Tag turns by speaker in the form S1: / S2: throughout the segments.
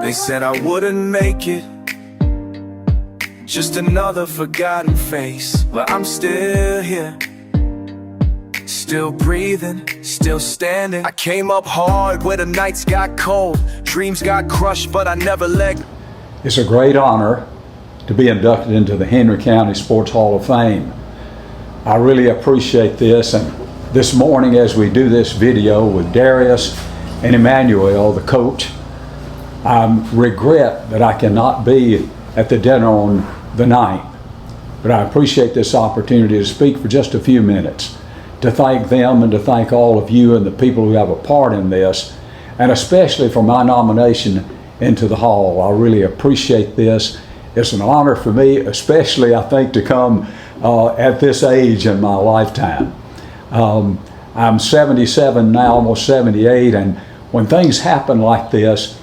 S1: They said I wouldn't make it, just another forgotten face. But I'm still here, still breathing, still standing. I came up hard where the nights got cold, dreams got crushed, but I never let go.
S2: It's a great honor to be inducted into the Henry County Sports Hall of Fame. I really appreciate this, and this morning as we do this video with Darius and Emmanuel, the coach, I regret that I cannot be at the dinner on the 9th, but I appreciate this opportunity to speak for just a few minutes, to thank them and to thank all of you and the people who have a part in this, and especially for my nomination into the Hall. I really appreciate this. It's an honor for me, especially I think, to come at this age in my lifetime. I'm 77 now, almost 78, and when things happen like this,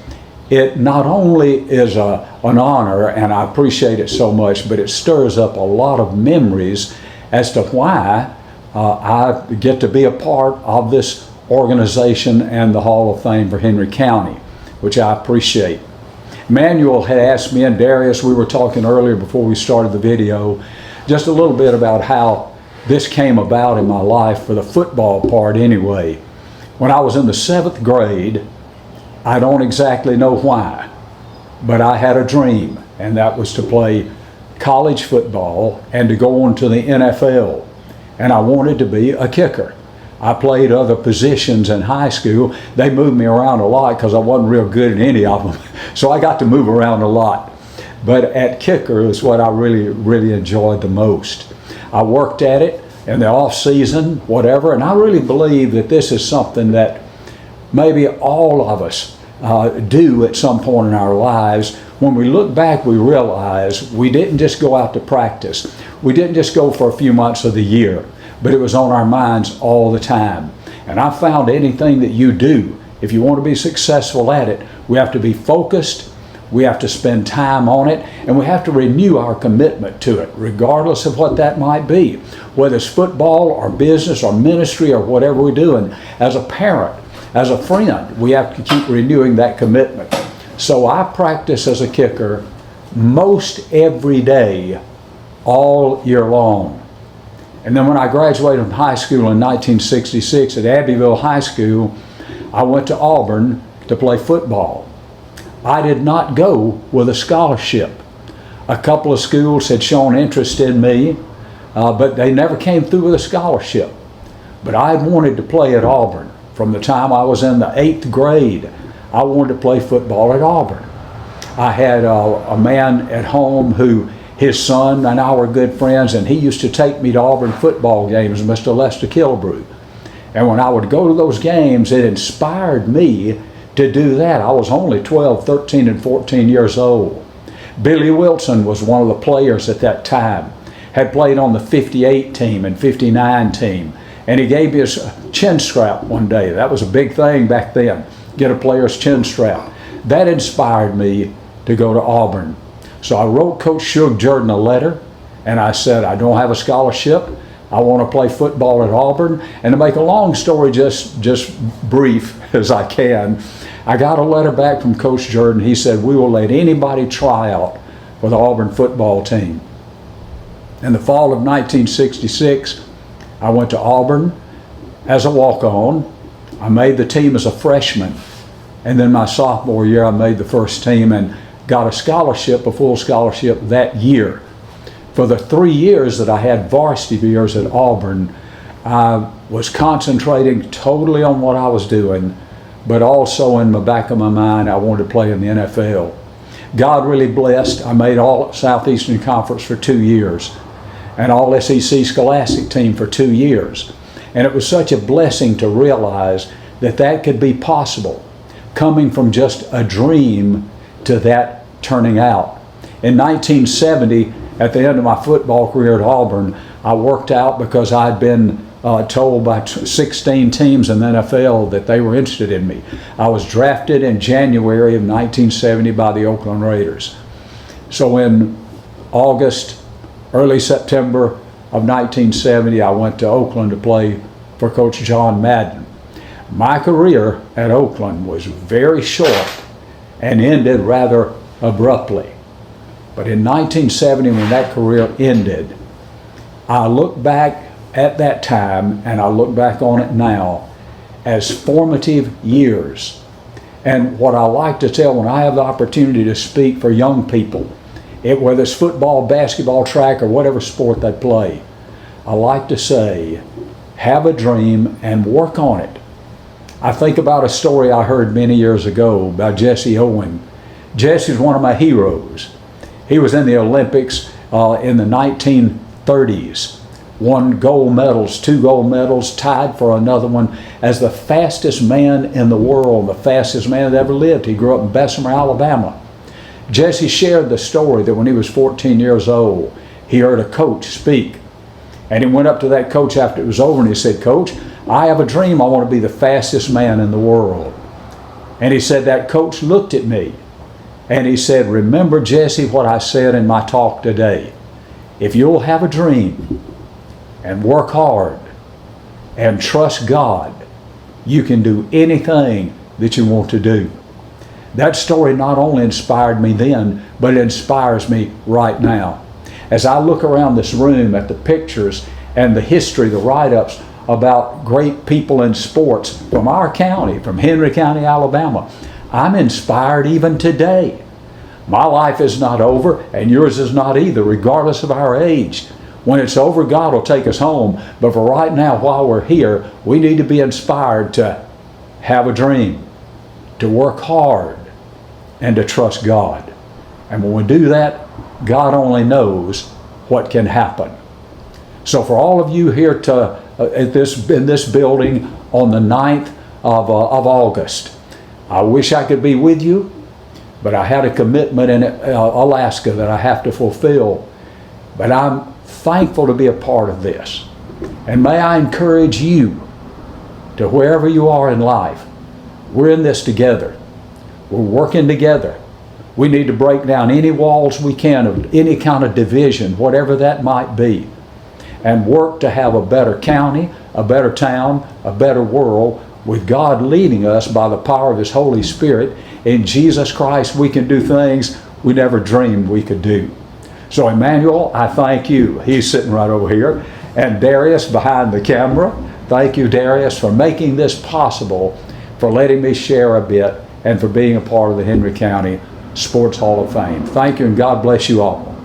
S2: it not only is an honor, and I appreciate it so much, but it stirs up a lot of memories as to why I get to be a part of this organization and the Hall of Fame for Henry County, which I appreciate. Manuel had asked me, and Darius, we were talking earlier before we started the video, just a little bit about how this came about in my life, for the football part anyway. When I was in the 7th grade, I don't exactly know why, but I had a dream, and that was to play college football and to go on to the NFL. And I wanted to be a kicker. I played other positions in high school. They moved me around a lot because I wasn't real good at any of them. So I got to move around a lot. But at kicker is what I really enjoyed the most. I worked at it in the off season, whatever, and I really believe that this is something that maybe all of us do at some point in our lives. When we look back, we realize we didn't just go out to practice. We didn't just go for a few months of the year, but it was on our minds all the time. And I found anything that you do, if you want to be successful at it, we have to be focused, we have to spend time on it, and we have to renew our commitment to it, regardless of what that might be, whether it's football or business or ministry or whatever we're doing. As a parent, as a friend, we have to keep renewing that commitment. So I practice as a kicker most every day, all year long. And then when I graduated from high school in 1966 at Abbeville High School, I went to Auburn to play football. I did not go with a scholarship. A couple of schools had shown interest in me, but they never came through with a scholarship. But I wanted to play at Auburn. From the time I was in the 8th grade, I wanted to play football at Auburn. I had a man at home who, his son and I were good friends, and he used to take me to Auburn football games, Mr. Lester Kilbrew. And when I would go to those games, it inspired me to do that. I was only 12, 13, and 14 years old. Billy Wilson was one of the players at that time, had played on the 58 team and 59 team. And he gave me his chin strap one day. That was a big thing back then, get a player's chin strap. That inspired me to go to Auburn. So I wrote Coach Shug Jordan a letter, and I said, I don't have a scholarship. I want to play football at Auburn. And to make a long story just brief as I can, I got a letter back from Coach Jordan. He said, we will let anybody try out for the Auburn football team. In the fall of 1966, I went to Auburn as a walk-on. I made the team as a freshman. And then my sophomore year, I made the first team and got a scholarship, a full scholarship that year. For the 3 years that I had varsity years at Auburn, I was concentrating totally on what I was doing, but also in the back of my mind, I wanted to play in the NFL. God really blessed. I made all Southeastern Conference for 2 years, and all SEC Scholastic team for 2 years. And it was such a blessing to realize that that could be possible, coming from just a dream to that turning out. In 1970, at the end of my football career at Auburn, I worked out because I'd been told by 16 teams in the NFL that they were interested in me. I was drafted in January of 1970 by the Oakland Raiders. So in August, early September of 1970, I went to Oakland to play for Coach John Madden. My career at Oakland was very short, and ended rather abruptly. But in 1970, when that career ended, I look back at that time and I look back on it now as formative years. And what I like to tell when I have the opportunity to speak for young people, whether it's football, basketball, track, or whatever sport they play, I like to say, have a dream and work on it. I think about a story I heard many years ago about Jesse Owen. Jesse's one of my heroes. He was in the Olympics in the 1930s. Won gold medals, 2 gold medals, tied for another one as the fastest man in the world, the fastest man that ever lived. He grew up in Bessemer, Alabama. Jesse shared the story that when he was 14 years old, he heard a coach speak. And he went up to that coach after it was over and he said, "Coach, I have a dream. I want to be the fastest man in the world." And he said, that coach looked at me and he said, "Remember, Jesse, what I said in my talk today. If you'll have a dream and work hard and trust God, you can do anything that you want to do." That story not only inspired me then, but it inspires me right now. As I look around this room at the pictures and the history, the write-ups about great people in sports from our county, from Henry County, Alabama, I'm inspired even today. My life is not over, and yours is not either, regardless of our age. When it's over, God will take us home. But for right now, while we're here, we need to be inspired to have a dream, to work hard, and to trust God. And when we do that, God only knows what can happen. So for all of you here in this building on the 9th of August, I wish I could be with you, but I had a commitment in Alaska that I have to fulfill. But I'm thankful to be a part of this. And may I encourage you to wherever you are in life, we're in this together. We're working together. We need to break down any walls we can of any kind of division, whatever that might be, and work to have a better county, a better town, a better world, with God leading us by the power of His Holy Spirit. In Jesus Christ, we can do things we never dreamed we could do. So Emmanuel, I thank you. He's sitting right over here. And Darius behind the camera. Thank you, Darius, for making this possible, for letting me share a bit, and for being a part of the Henry County Sports Hall of Fame. Thank you, and God bless you all.